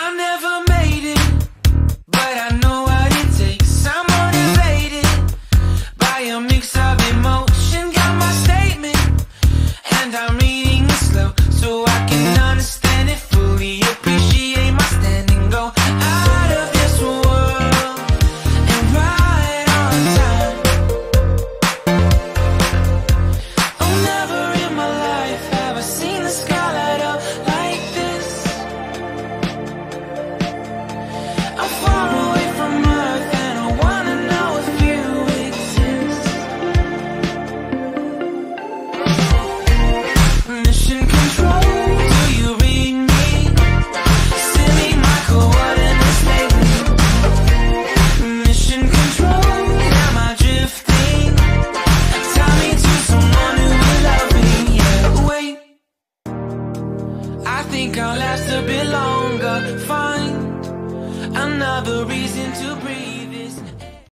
I never made it, but I know what it takes. I'm motivated by a mix of emotion. Got my statement, and I'm reading it slow so I can understand it fully. Appreciate my standing, go out of this world and right on time. Oh, never in my life have I seen the sky light up like this. I'm far away from Earth and I wanna know if you exist. Mission control, do you read me? Send me my coordinates lately. Mission control, am I drifting? Tie me to someone who will love me. Yeah, wait, I think I'll last a bit longer. Find another reason to breathe.